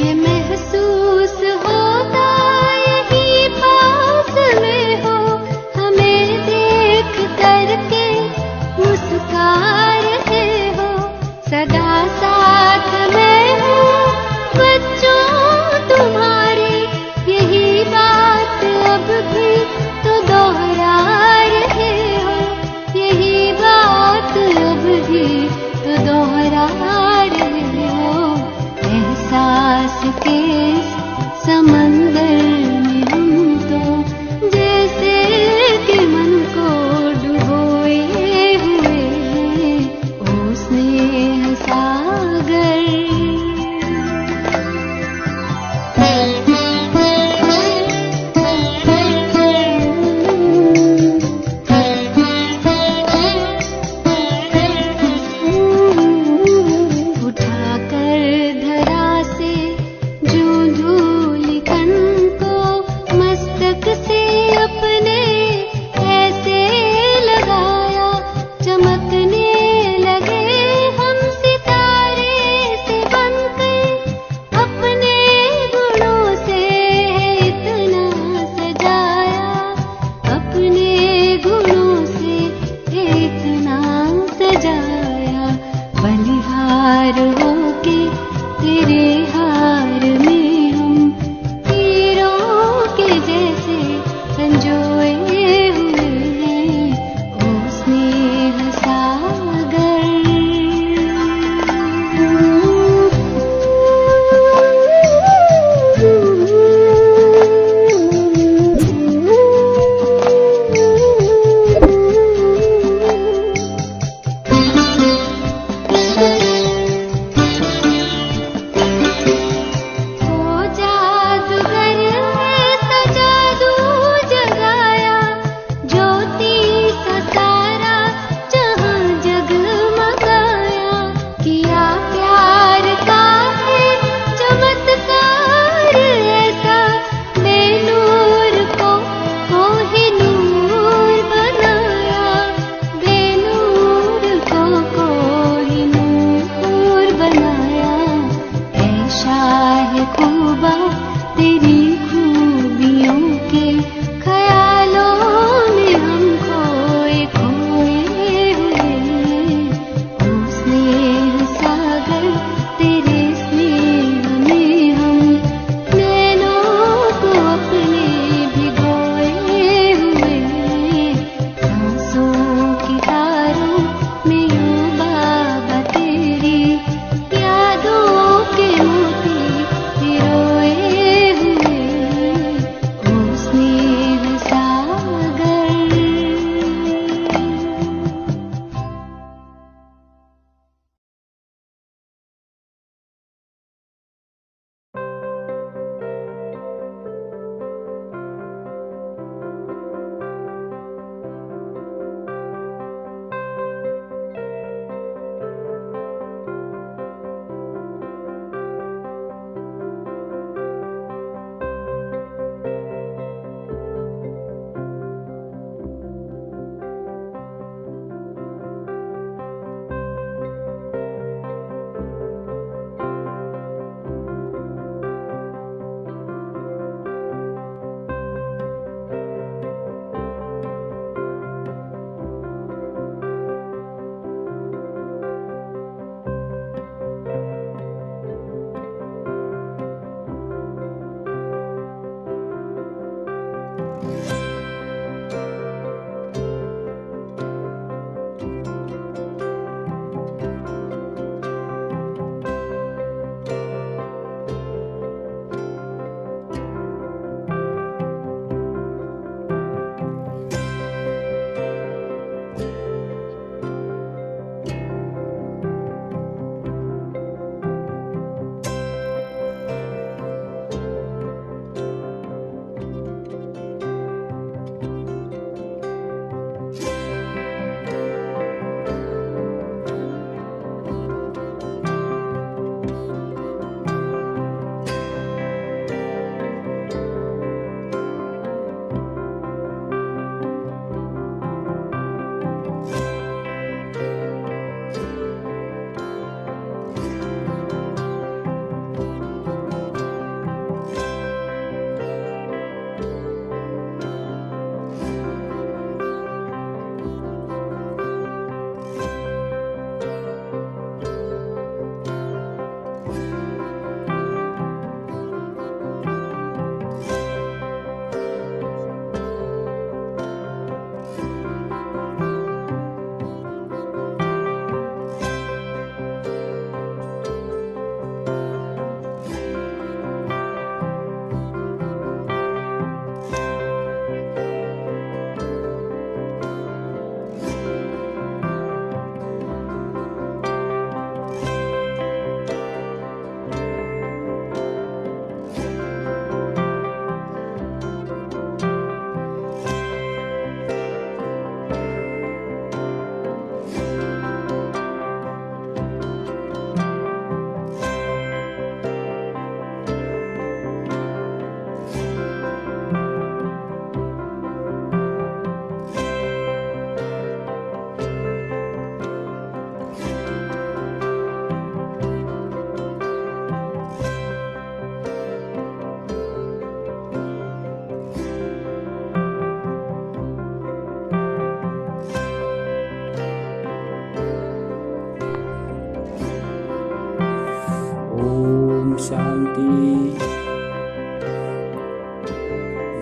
ये महसूस होता यही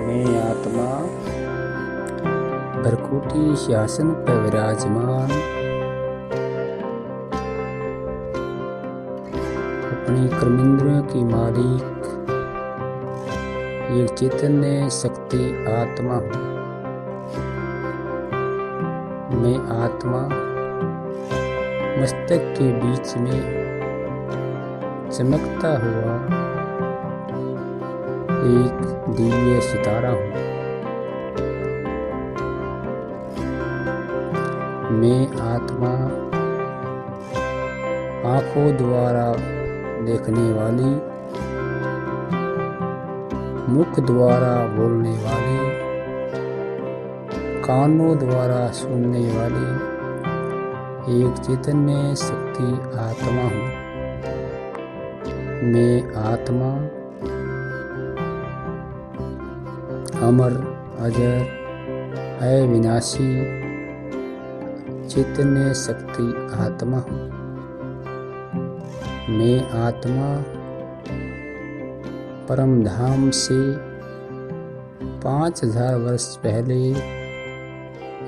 मैं आत्मा भरकूटी सिंहासन पर विराजमान अपनी कर्मेंद्रियों की मालिक एक चैतन्य शक्ति आत्मा हूँ। मैं आत्मा मस्तक के बीच में चमकता हुआ एक दिव्य सितारा हूँ। मैं आत्मा आँखों द्वारा देखने वाली, मुख द्वारा बोलने वाली, कानों द्वारा सुनने वाली एक चैतन्य शक्ति आत्मा हूँ। मैं आत्मा अमर, अजर, अविनाशी चैतन्य शक्ति आत्मा हूँ। मैं आत्मा परम धाम से 5000 वर्ष पहले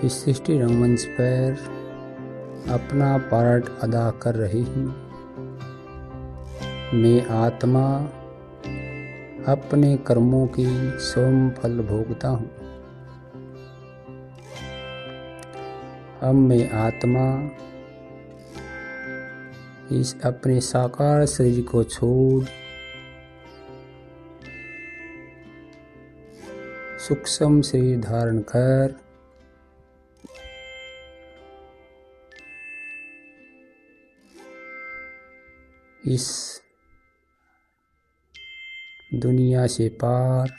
इस सृष्टि रंगमंच पर अपना पार्ट अदा कर रही हूँ। मैं आत्मा अपने कर्मों की सोम फल भोगता हूँ। अब मैं आत्मा इस अपने साकार शरीर को छोड़ सूक्ष्म शरीर धारण कर इस दुनिया से पार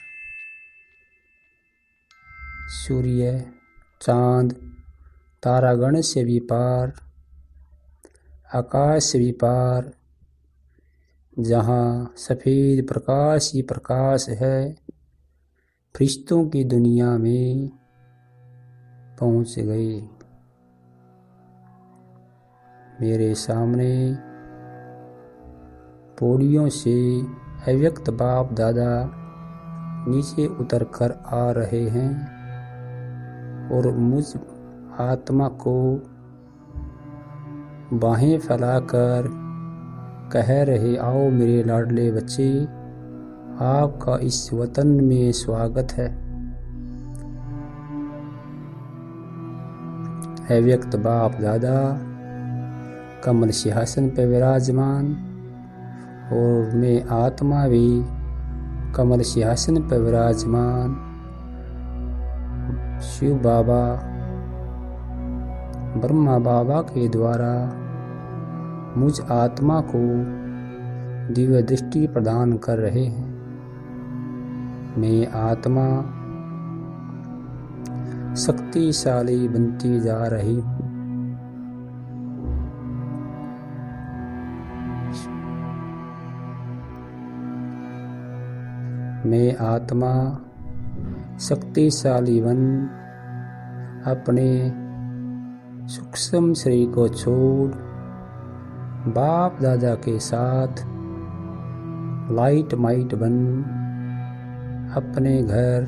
सूर्य, चांद, तारागण से भी पार, आकाश से भी पार, जहाँ सफ़ेद प्रकाश ही प्रकाश है, फरिश्तों की दुनिया में पहुँच गए। मेरे सामने पौड़ियों से अव्यक्त बाप दादा नीचे उतरकर आ रहे हैं और मुझ आत्मा को बाहें फैलाकर कह रहे, आओ मेरे लाडले बच्चे, आपका इस वतन में स्वागत है। अव्यक्त बाप दादा कमल सिंहासन पर विराजमान और मैं आत्मा भी कमल सिंहासन पर विराजमान शिव बाबा, ब्रह्मा बाबा के द्वारा मुझ आत्मा को दिव्य दृष्टि प्रदान कर रहे हैं। मैं आत्मा शक्तिशाली बनती जा रही हूँ। मैं आत्मा शक्तिशाली बन अपने सूक्ष्म शरीर को छोड़ बाप दादा के साथ लाइट माइट बन अपने घर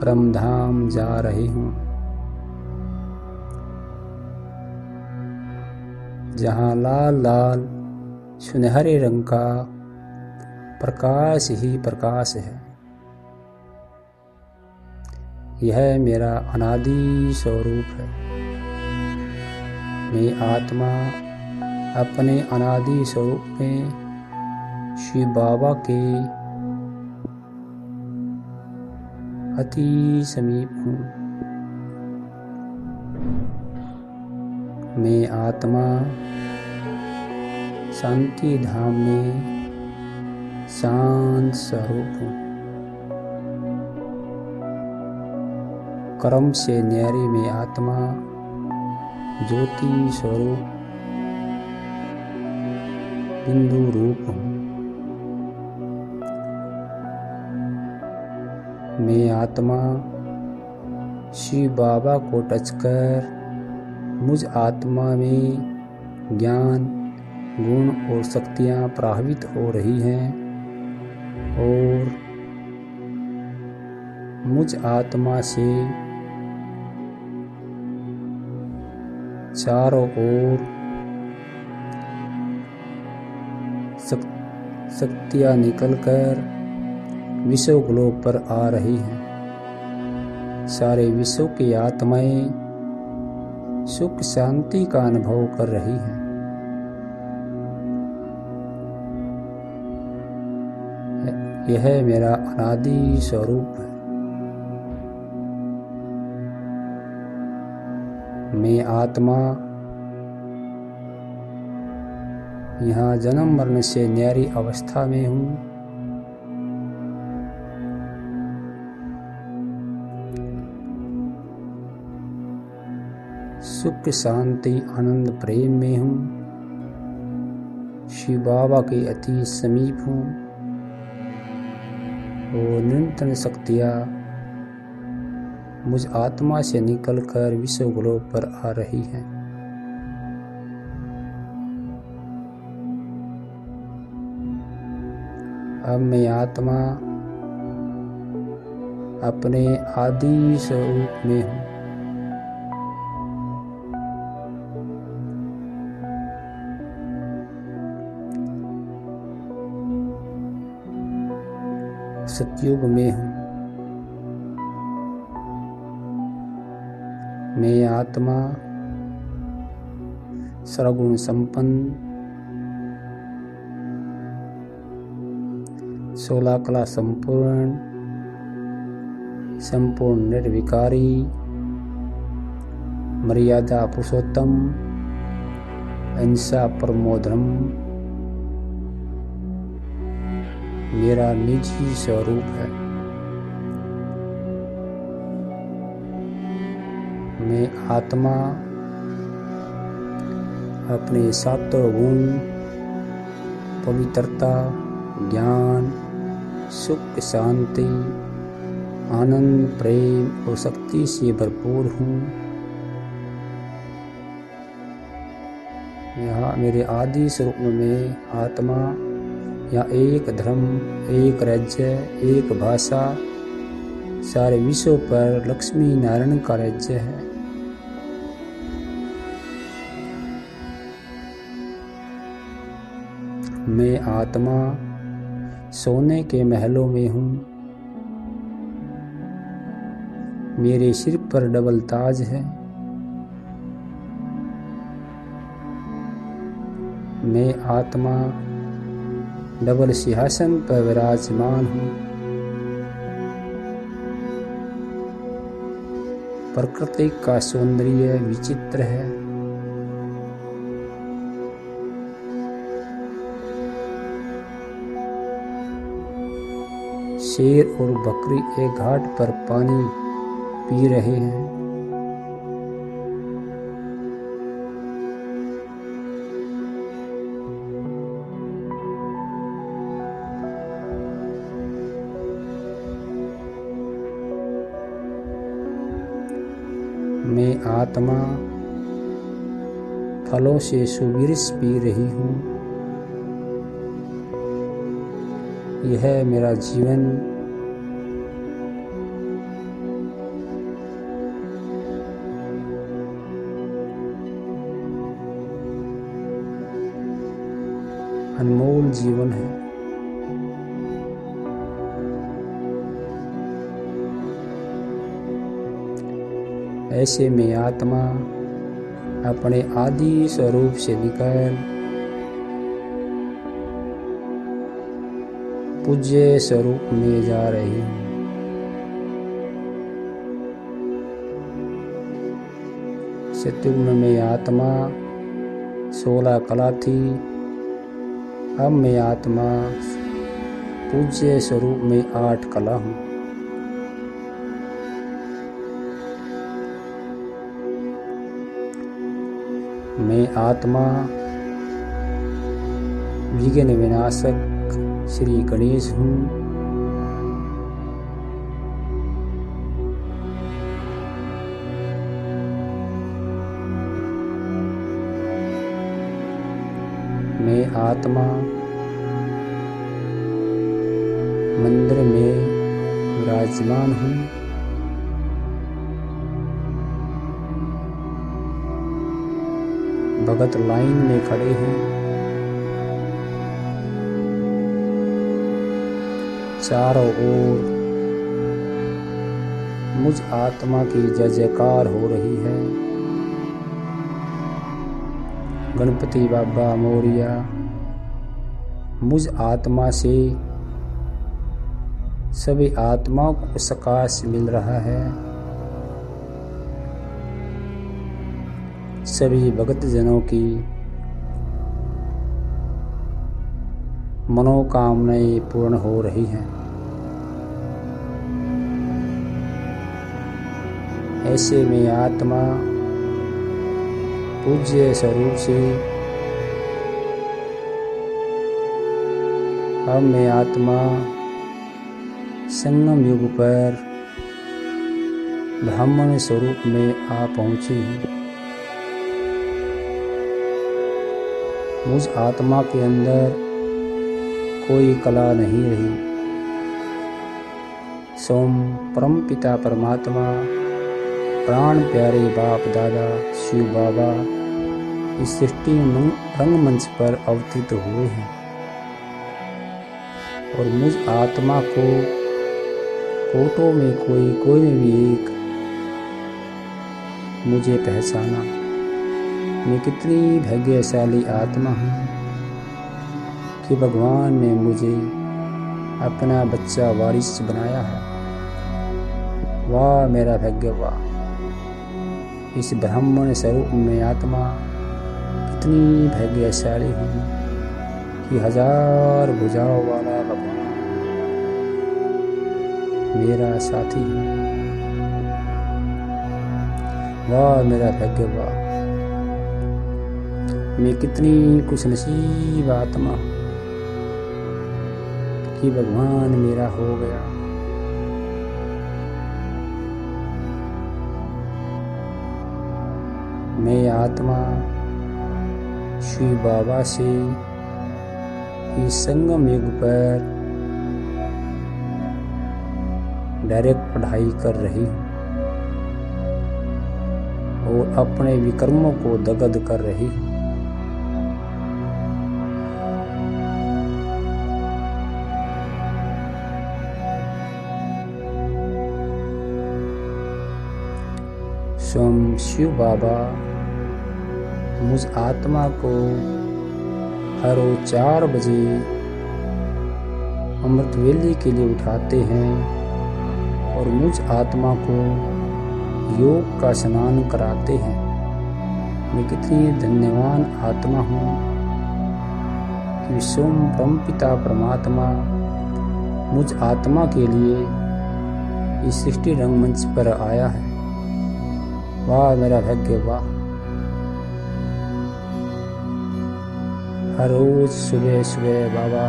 परमधाम जा रही हूँ, जहाँ लाल लाल सुनहरे रंग का प्रकाश ही प्रकाश है। यह मेरा अनादि स्वरूप है। मैं आत्मा अपने अनादि स्वरूप में शिव बाबा के अति समीप हूँ। मैं आत्मा शांति धाम में शांत स्वरूप हूँ। कर्म से न्यारी में आत्मा ज्योति स्वरूप बिंदु रूप हूँ। मैं आत्मा शिव बाबा को टच कर मुझ आत्मा में ज्ञान, गुण और शक्तियाँ प्रभावित हो रही हैं और मुझ आत्मा से चारों ओर शक्तियाँ निकलकर विश्व ग्लोब पर आ रही हैं। सारे विश्व की आत्माएं सुख शांति का अनुभव कर रही हैं। यह मेरा अनादि स्वरूप है। मैं आत्मा यहाँ जन्म मरण से न्यारी अवस्था में हूँ। सुख शांति आनंद प्रेम में हूँ। शिव बाबा के अति समीप हूँ और निरंतर शक्तियाँ मुझ आत्मा से निकलकर विश्व ग्लोब पर आ रही हैं। अब मैं आत्मा अपने आदि स्वरूप में हूँ। सतयुग में हूँ। मैं आत्मा सर्वगुण संपन्न 16 कला संपूर्ण निर्विकारी मर्यादा पुरुषोत्तम अहिंसा परमो धर्म मेरा निजी स्वरूप है। मैं आत्मा अपने सातों गुण पवित्रता ज्ञान सुख शांति आनंद प्रेम और शक्ति से भरपूर हूँ। यहाँ मेरे आदि स्वरूप में आत्मा या एक धर्म एक राज्य एक भाषा सारे विश्व पर लक्ष्मी नारायण का राज्य है। मैं आत्मा सोने के महलों में हूँ। मेरे सिर पर डबल ताज है। मैं आत्मा डबल सिंहासन पर विराजमान हूँ। प्रकृति का सौंदर्य विचित्र है। शेर और बकरी एक घाट पर पानी पी रहे हैं। मैं आत्मा फलों से सुविरस पी रही हूँ। यह मेरा जीवन अनमोल जीवन है। ऐसे में आत्मा अपने आदि स्वरूप से निकल पूज्य स्वरूप में जा रही हूँ। सतयुग में आत्मा 16 कला थी। अब मैं आत्मा पूज्य स्वरूप में 8 कला हूँ। मैं आत्मा विघ्न विनाशक श्री गणेश हूँ। मैं आत्मा मंदिर में विराजमान हूँ। भगत लाइन में खड़े हैं। चारों ओर मुझ आत्मा की जय जयकार हो रही है। गणपति बाबा मोरिया मुझ आत्मा से सभी आत्माओं को सकाश मिल रहा है। सभी भगत जनों की मनोकामनाएं पूर्ण हो रही हैं। ऐसे में आत्मा पूज्य स्वरूप से अब मैं आत्मा संगम युग पर ब्राह्मण स्वरूप में आ पहुंची हूँ। मुझ आत्मा के अंदर कोई कला नहीं रही। सोम परम पिता परमात्मा प्राण प्यारे बाप दादा शिव बाबा इस सृष्टि रंगमंच पर अवतरित हुए हैं और मुझ आत्मा को फोटो में कोई भी एक मुझे पहचाना। मैं कितनी भाग्यशाली आत्मा हूँ कि भगवान ने मुझे अपना बच्चा वारिस बनाया है। वाह मेरा भाग्य वाह। इस ब्राह्मण स्वरूप में आत्मा कितनी भाग्यशाली हूँ कि 1000 भुजाओं वाला भगवान मेरा साथी है। वाह मेरा भाग्य वाह। मैं कितनी खुशनसीब आत्मा कि भगवान मेरा हो गया। मैं आत्मा शिव बाबा से इस संगम युग पर डायरेक्ट पढ़ाई कर रही हूँ और अपने विकर्मों को दग्ध कर रही हूँ। स्वयं शिव बाबा मुझ आत्मा को हर रोज 4 बजे अमृत वेले के लिए उठाते हैं और मुझ आत्मा को योग का स्नान कराते हैं। मैं कितनी धन्यवान आत्मा हूँ कि स्वयं परम पिता परमात्मा मुझ आत्मा के लिए इस सृष्टि रंगमंच पर आया है। वाह मेरा भाग्य वाह। हर रोज सुबह सुबह बाबा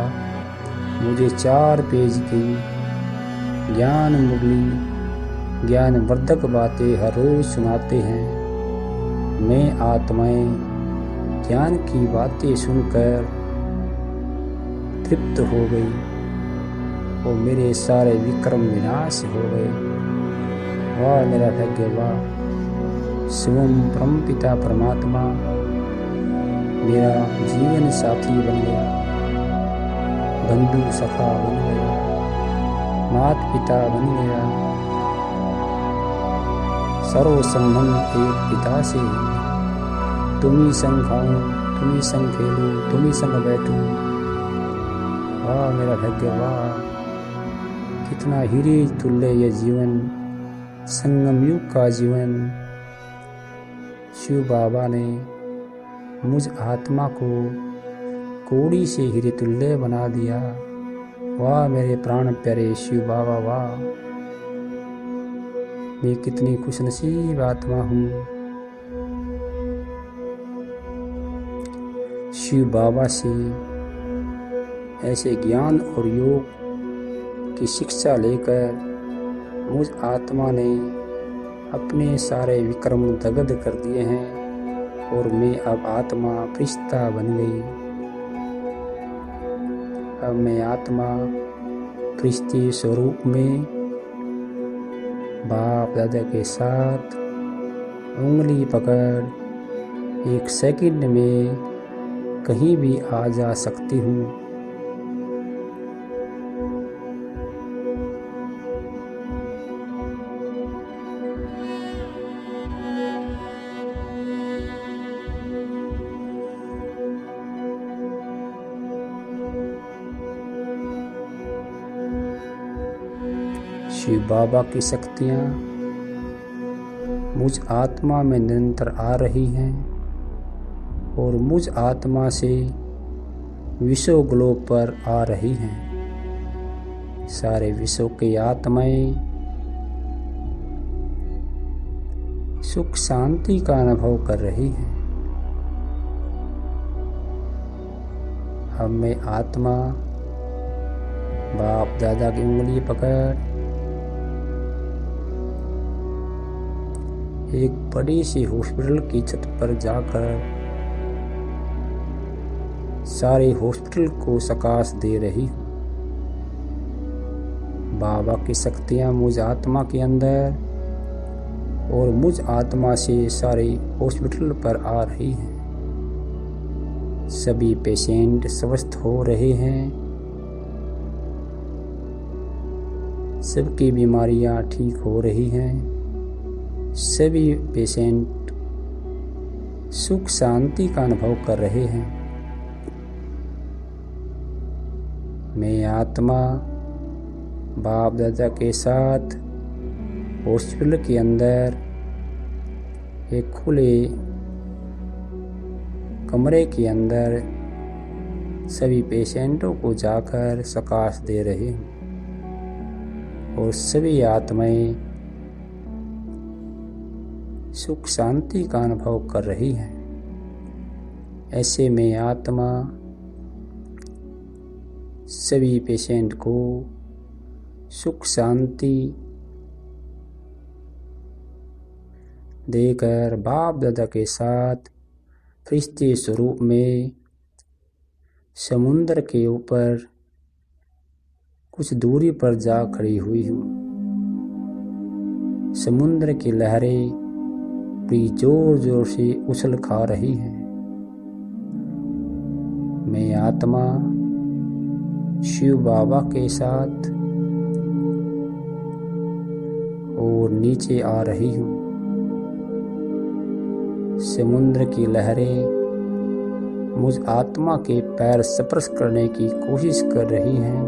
मुझे 4 पेज की ज्ञान मुरली ज्ञानवर्धक बातें हर रोज सुनाते हैं। मैं आत्माएं ज्ञान की बातें सुनकर तृप्त हो गई और मेरे सारे विक्रम विनाश हो गए। वाह मेरा भाग्य वाह। शिवम परम पिता परमात्मा मेरा जीवन साथी बन गया, बंधु सखा बन गया, मात पिता बन गया। सर्व संबंध एक पिता से। तुम ही संग खाऊं, तुम ही संग खेलूं, तुम ही संग बैठूं। वाह मेरा भाग्य वाह। कितना हीरे तुल्य यह जीवन, संगम युग का जीवन। शिव बाबा ने मुझ आत्मा को कोड़ी से हीरे तुल्य बना दिया। वाह मेरे प्राण प्यारे शिव बाबा वाह। मैं कितनी खुशनसीब आत्मा हूँ। शिव बाबा से ऐसे ज्ञान और योग की शिक्षा लेकर मुझ आत्मा ने अपने सारे विक्रम दग्ध कर दिए हैं और मैं अब आत्मा फरिश्ता बन गई। अब मैं आत्मा फरिश्ते स्वरूप में बाप दादा के साथ उंगली पकड़ 1 सेकंड में कहीं भी आ जा सकती हूँ। शिव बाबा की शक्तियाँ मुझ आत्मा में निरंतर आ रही हैं और मुझ आत्मा से विश्व ग्लोब पर आ रही हैं। सारे विश्व की आत्माएं सुख शांति का अनुभव कर रही हैं। हम में आत्मा बाप दादा की उंगली पकड़ एक बड़ी सी हॉस्पिटल की छत पर जाकर सारे हॉस्पिटल को प्रकाश दे रही हूँ। बाबा की शक्तियाँ मुझ आत्मा के अंदर और मुझ आत्मा से सारे हॉस्पिटल पर आ रही हैं। सभी पेशेंट स्वस्थ हो रहे हैं। सबकी बीमारियाँ ठीक हो रही हैं। सभी पेशेंट सुख शांति का अनुभव कर रहे हैं। मैं आत्मा बाप दादा के साथ हॉस्पिटल के अंदर एक खुले कमरे के अंदर सभी पेशेंटों को जाकर प्रकाश दे रहे हूँ और सभी आत्माएं सुख शांति का अनुभव कर रही है। ऐसे में आत्मा सभी पेशेंट को सुख शांति देकर बाप दादा के साथ फरिश्ते स्वरूप में समुद्र के ऊपर कुछ दूरी पर जा खड़ी हुई हूँ। समुद्र की लहरें भी जोर जोर से उछल खा रही हैं। मैं आत्मा शिव बाबा के साथ और नीचे आ रही हूँ। समुद्र की लहरें मुझ आत्मा के पैर स्पर्श करने की कोशिश कर रही हैं।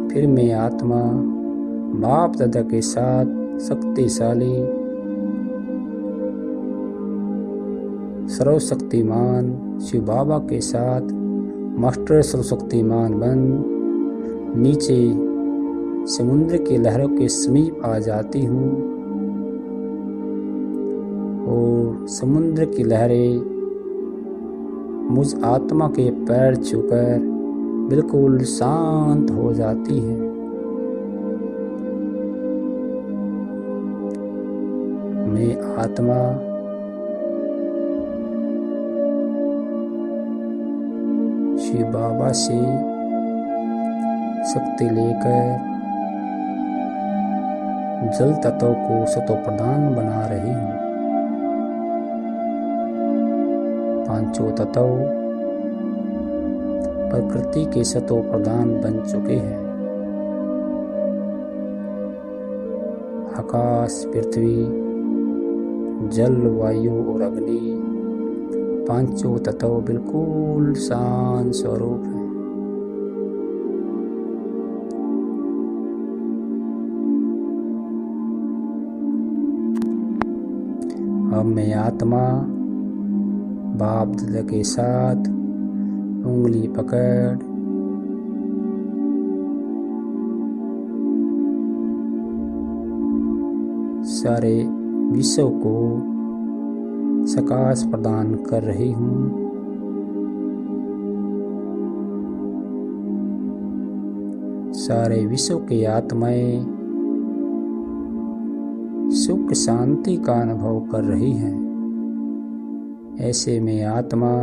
फिर मैं आत्मा बाप दादा के साथ शक्तिशाली सर्वशक्तिमान शिव बाबा के साथ मास्टर सर्वशक्तिमान बन नीचे समुद्र की लहरों के समीप आ जाती हूँ और समुद्र की लहरें मुझ आत्मा के पैर छूकर बिल्कुल शांत हो जाती हैं। मैं आत्मा शिव बाबा से शक्ति लेकर जल तत्व को सतो प्रधान बना रही हूँ। पांचों तत्व प्रकृति के सतो प्रधान बन चुके हैं। आकाश, पृथ्वी, जल, वायु और अग्नि पांचों तत्व बिल्कुल शांत स्वरूप है। अब मैं आत्मा बाप दादा के साथ उंगली पकड़ सारे विश्व को प्रकाश प्रदान कर रही हूँ। सारे विश्व की आत्माएं सुख शांति का अनुभव कर रही हैं। ऐसे में आत्मा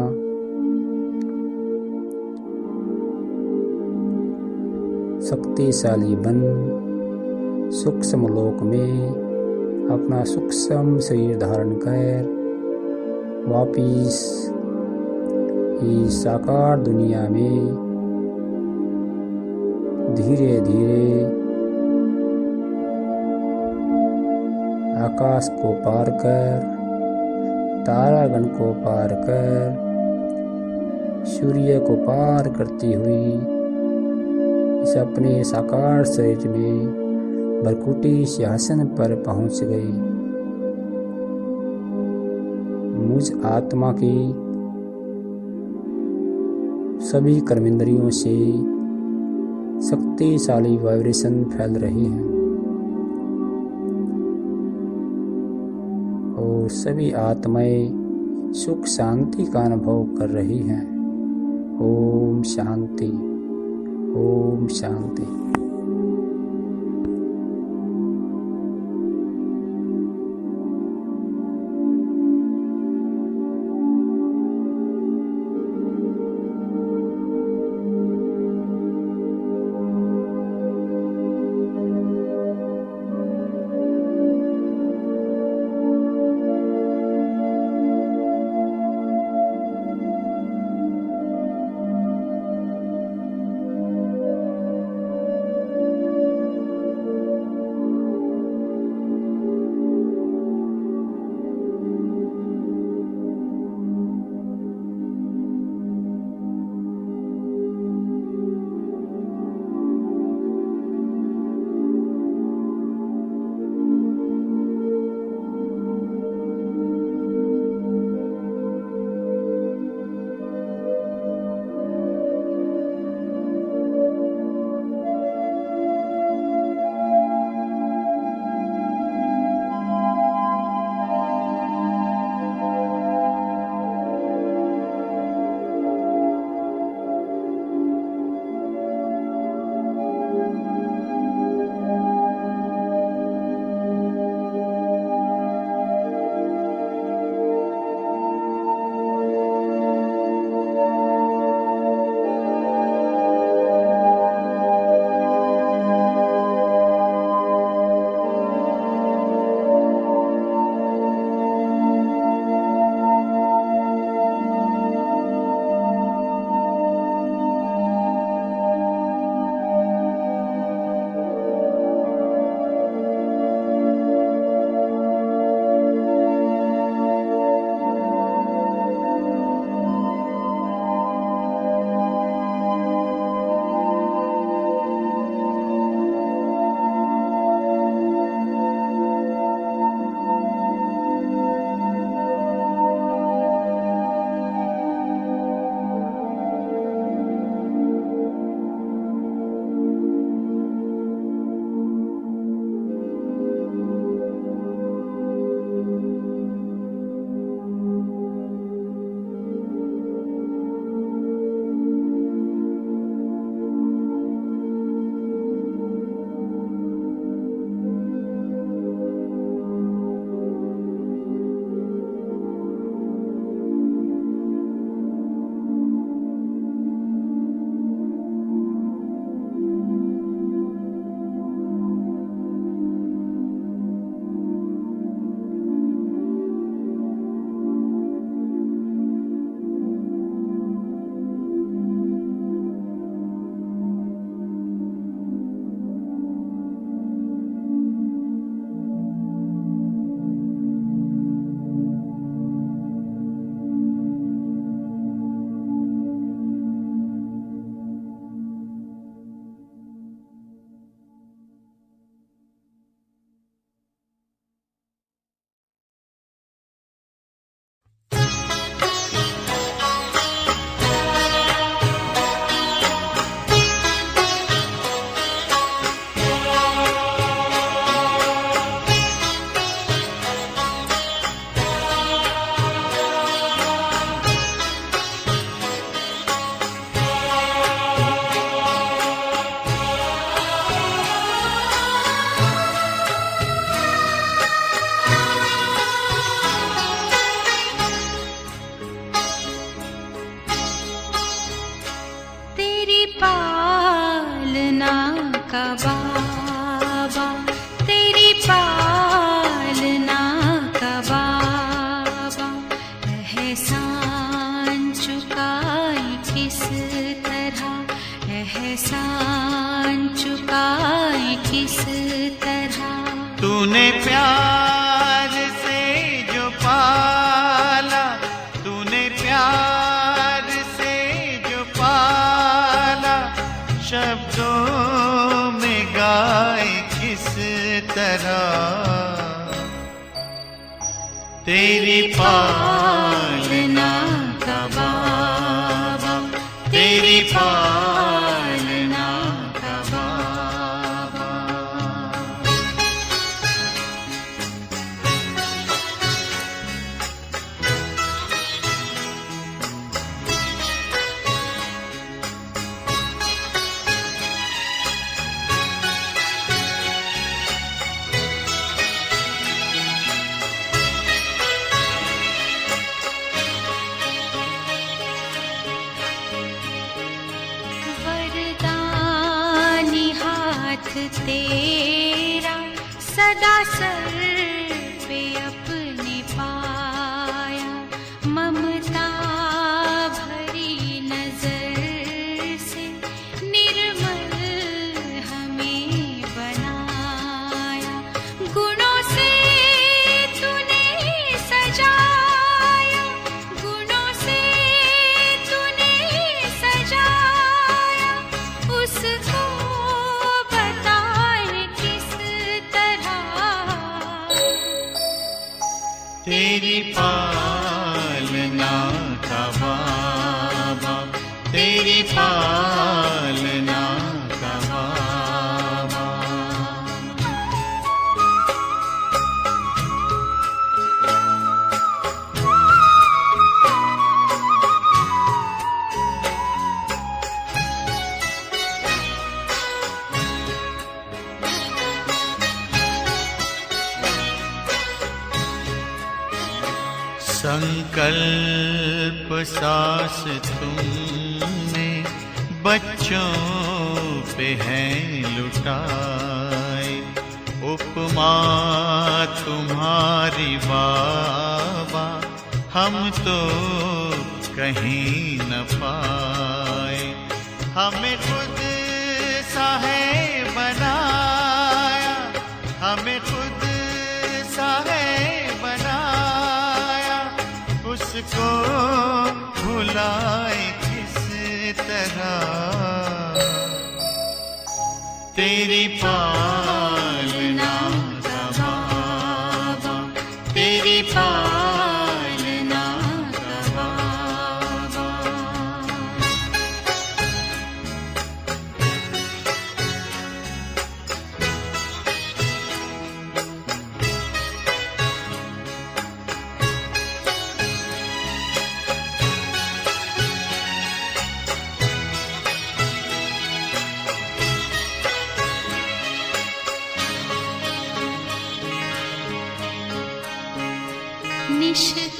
शक्तिशाली बन सूक्ष्म लोक में अपना सूक्ष्म शरीर धारण कर वापिस इस साकार दुनिया में धीरे धीरे आकाश को पार कर, तारागण को पार कर, सूर्य को पार करती हुई इस अपने साकार शरीर में भरकुटी सिंहासन पर पहुंच गई। मुझ आत्मा की सभी कर्मेंद्रियों से शक्तिशाली वाइब्रेशन फैल रहे हैं और सभी आत्माएं सुख शांति का अनुभव कर रही हैं। ओम शांति, ओम शांति। तूने प्यार से जो पाला, तूने प्यार से जो पाला, शब्दों में गाए किस तरह। तेरी पालना का बाबा, तेरी पालना का बाबा। वरदानी हाथ तेरा सदा सर पे अपने पाया, ममता भरी नजर से निर्मल हमें बनाया। गुणों से तूने सजाया, गुणों से तूने सजाया, उसको बताए किस तरह। तेरी पालना का बाबा, तेरी पालना का बाबा। संकल्प सास तुमने बच्चों पे हैं लुटाए, उपमा तुम्हारी बाबा हम तो कहीं न पाए। हमें खुद सा है बनाया, हमें खुद सा है बनाया, उसको भुलाए किस तरह। तेरी पालना का बाबा, तेरी पालना का बाबा।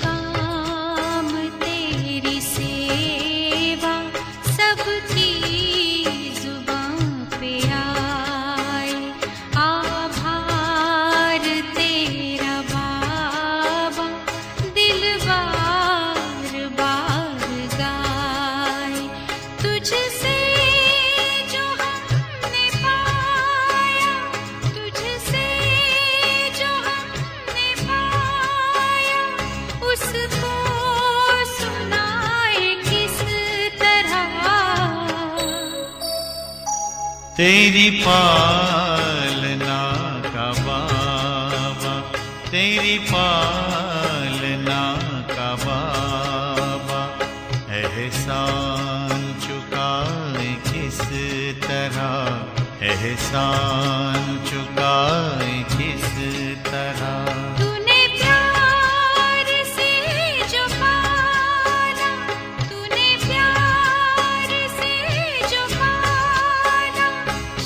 निष्काम तेरी सेवा सबकी जुबां पे आए, आभार तेरा बाबा दिल बार बार गाए। तुझसे जो हमने पाया, तुझसे जो हमने पाया, उसको सुनाए किस तरह। तेरी पालना का बाबा, तेरी पालना का बाबा। एहसान चुकाए किस तरह, एहसान चुकाए किस तरह। तूने प्यार से जो पाला, तूने प्यार से जो पाला,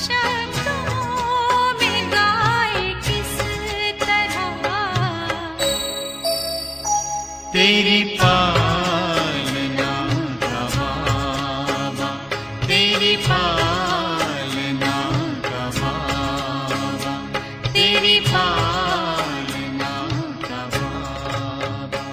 शब्दों में गाए किस तरह। तेरी पालना का बाबा, तेरी पालना का बाबा, तेरी पालना का बाबा।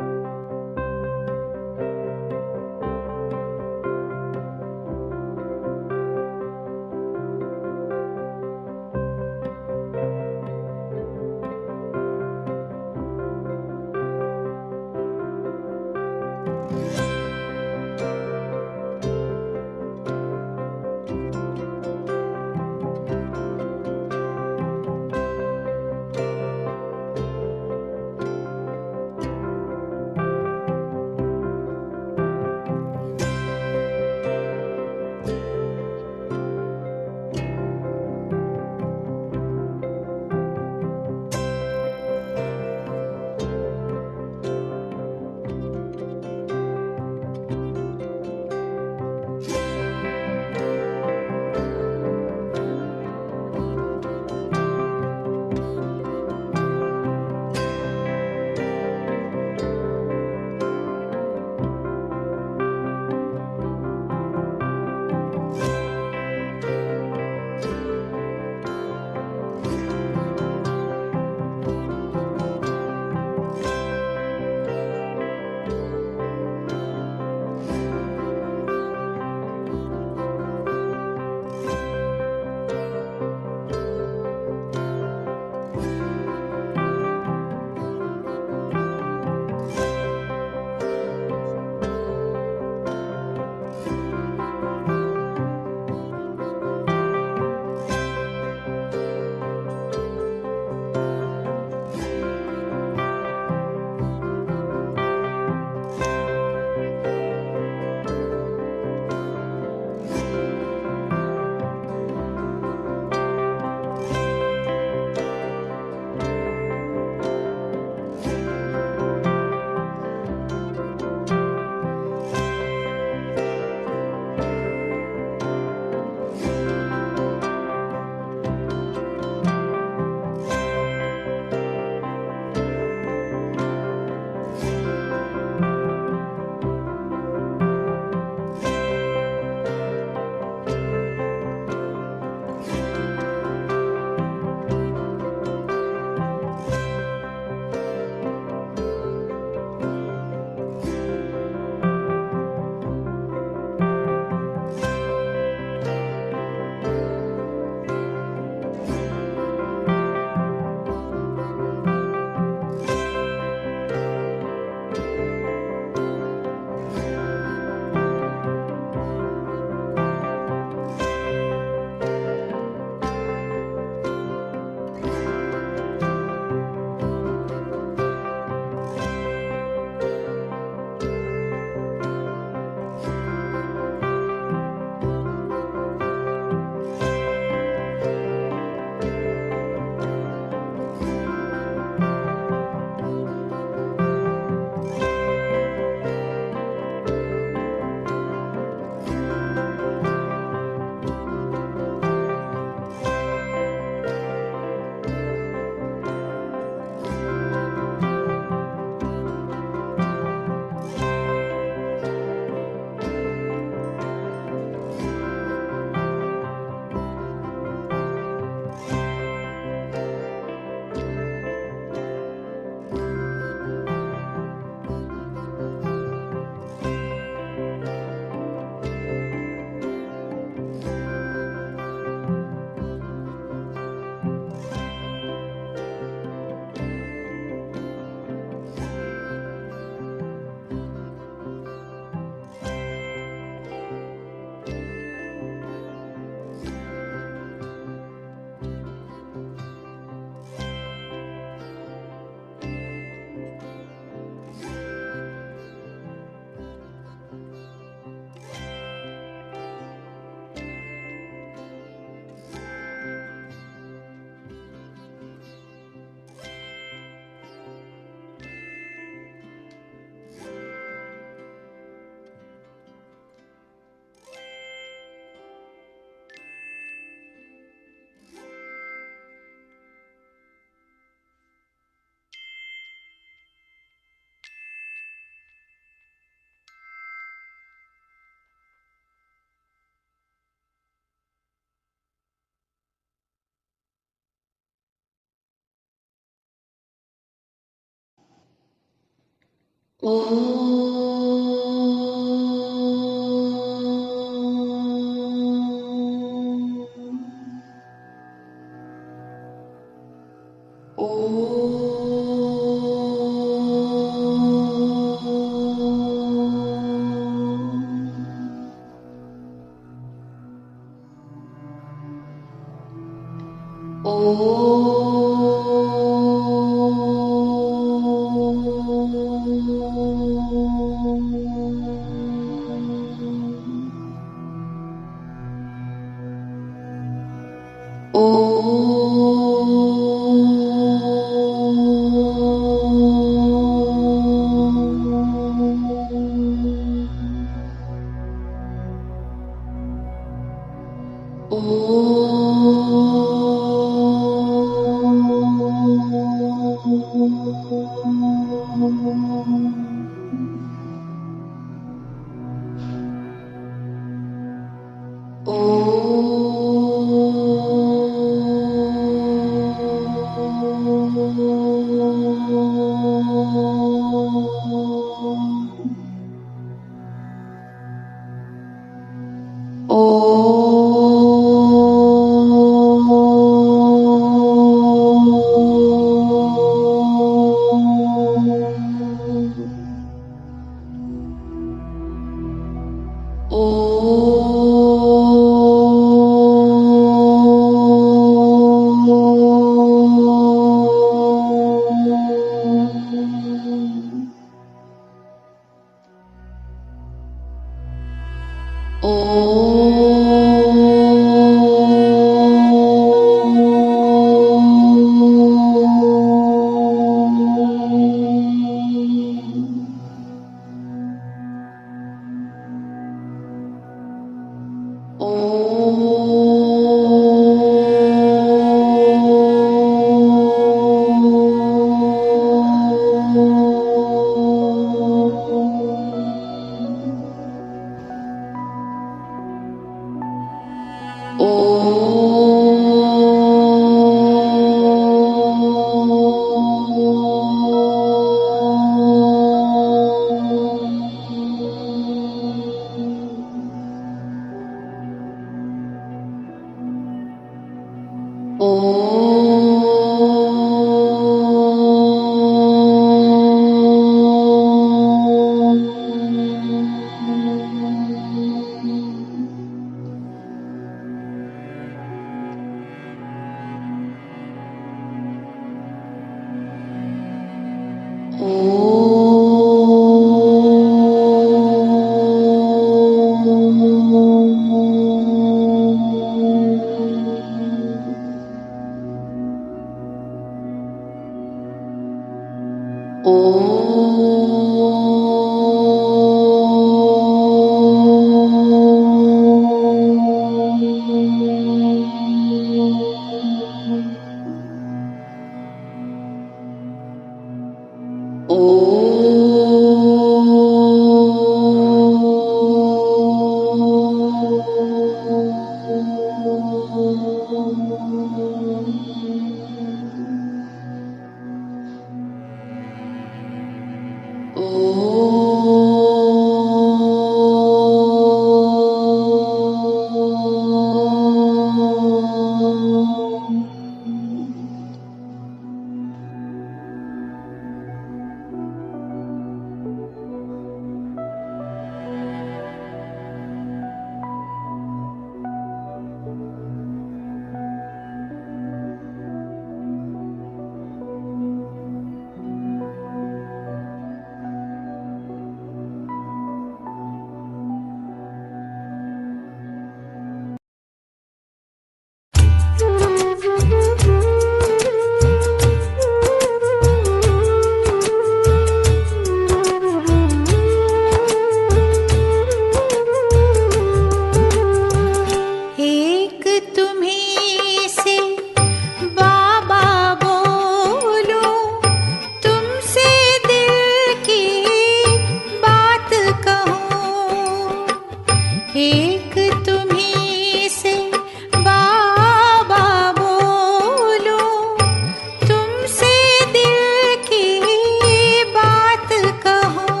तुमसे दिल की बात कहूँ।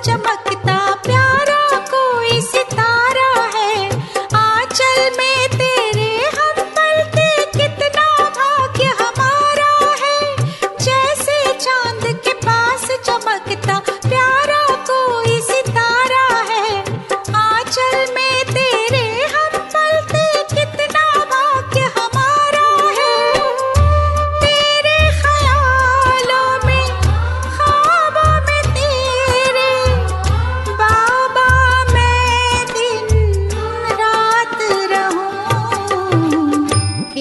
चमकता प्यारा कोई सितारा है। आंचल में तेरे हम पलते कितना भाग्य हमारा है। जैसे चांद के पास चमकता प्यारा कोई सितारा है। आंचल में तेरे हम पलते कितना भाग्य हमारा है। तेरे ख्यालों में ख्वाबों में तेरे बाबा मैं दिन रात रहूं।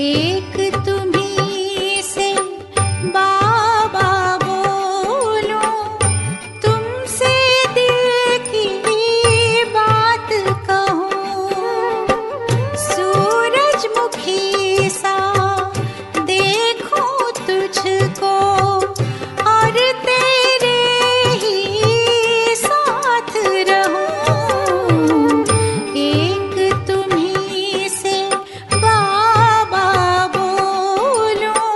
एक तुम्हीं से बाबा बोलूं, तुमसे दिल की बात कहूं। सूरजमुखी सा देखूं तुझको और तेरे ही साथ रहूं। एक तुम्हीं से बाबा बोलूं,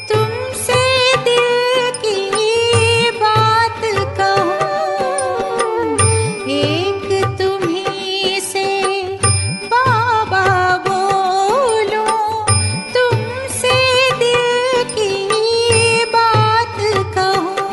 तुमसे दिल की बात कहूं। एक तुम्हीं से बाबा बोलूं, तुमसे दिल की बात कहूं।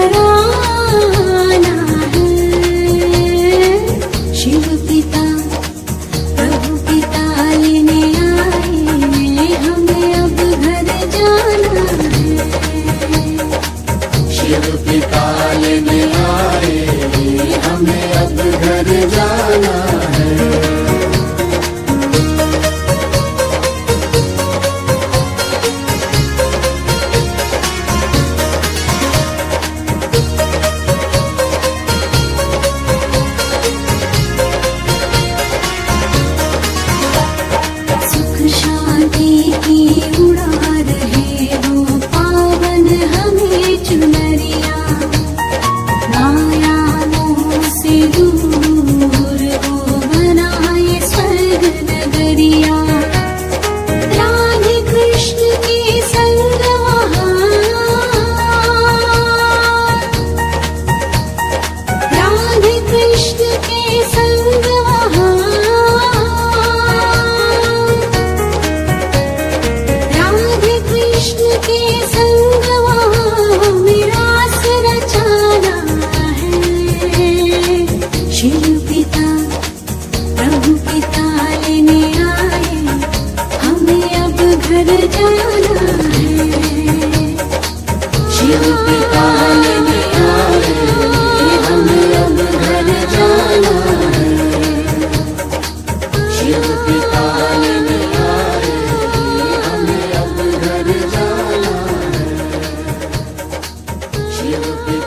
कराना है। शिव पिता प्रभु पिता लेने आए, हमें अब घर जाना है। शिव पिता लेने आए, हमें अब घर जाना है। सुख शांति की उड़ा रहे वो पावन हमें चुनरिया, माया मोह से दूर वो बनाए स्वर्ग नगरिया। राधे कृष्ण के संग वहाँ, राधे कृष्ण के संग वहाँ, राधे कृष्ण के संग वहाँ मेरा सिर रचाना है। शिव पिता प्रभु पिता लेने आए, हमें अब घर जाना है। शिव पिता लेने आए, हमें अब घर जाना है। शिव पिता लेने आए, हमें अब घर जाना है। शिव पिता